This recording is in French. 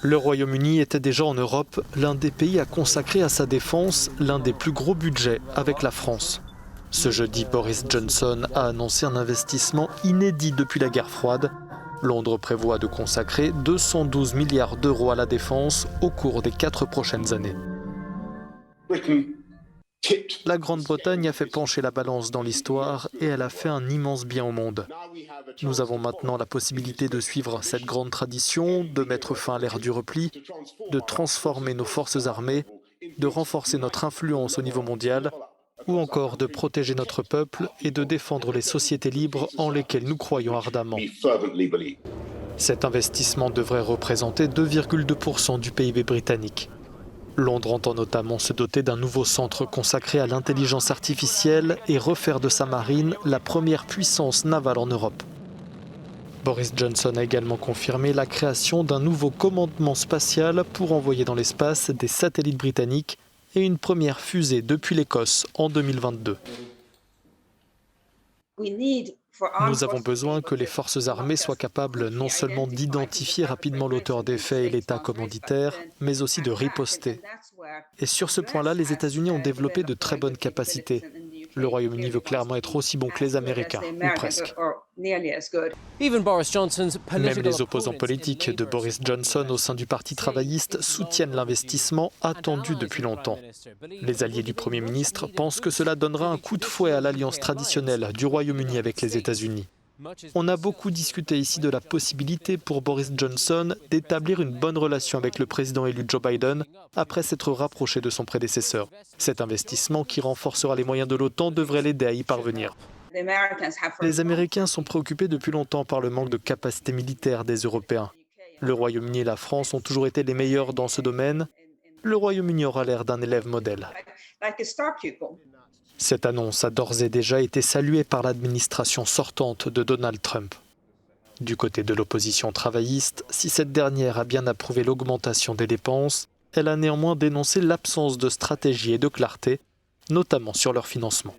Le Royaume-Uni était déjà en Europe l'un des pays à consacrer à sa défense l'un des plus gros budgets avec la France. Ce jeudi, Boris Johnson a annoncé un investissement inédit depuis la guerre froide. Londres prévoit de consacrer 212 milliards d'euros à la défense au cours des 4 prochaines années. La Grande-Bretagne a fait pencher la balance dans l'histoire et elle a fait un immense bien au monde. Nous avons maintenant la possibilité de suivre cette grande tradition, de mettre fin à l'ère du repli, de transformer nos forces armées, de renforcer notre influence au niveau mondial, ou encore de protéger notre peuple et de défendre les sociétés libres en lesquelles nous croyons ardemment. Cet investissement devrait représenter 2,2% du PIB britannique. Londres entend notamment se doter d'un nouveau centre consacré à l'intelligence artificielle et refaire de sa marine la première puissance navale en Europe. Boris Johnson a également confirmé la création d'un nouveau commandement spatial pour envoyer dans l'espace des satellites britanniques et une première fusée depuis l'Écosse en 2022. Nous avons besoin que les forces armées soient capables non seulement d'identifier rapidement l'auteur des faits et l'État commanditaire, mais aussi de riposter. Et sur ce point-là, les États-Unis ont développé de très bonnes capacités. Le Royaume-Uni veut clairement être aussi bon que les Américains, ou presque. Même les opposants politiques de Boris Johnson au sein du Parti travailliste soutiennent l'investissement attendu depuis longtemps. Les alliés du Premier ministre pensent que cela donnera un coup de fouet à l'alliance traditionnelle du Royaume-Uni avec les États-Unis. On a beaucoup discuté ici de la possibilité pour Boris Johnson d'établir une bonne relation avec le président élu Joe Biden après s'être rapproché de son prédécesseur. Cet investissement qui renforcera les moyens de l'OTAN devrait l'aider à y parvenir. Les Américains sont préoccupés depuis longtemps par le manque de capacité militaire des Européens. Le Royaume-Uni et la France ont toujours été les meilleurs dans ce domaine. Le Royaume-Uni aura l'air d'un élève modèle. Cette annonce a d'ores et déjà été saluée par l'administration sortante de Donald Trump. Du côté de l'opposition travailliste, si cette dernière a bien approuvé l'augmentation des dépenses, elle a néanmoins dénoncé l'absence de stratégie et de clarté, notamment sur leur financement.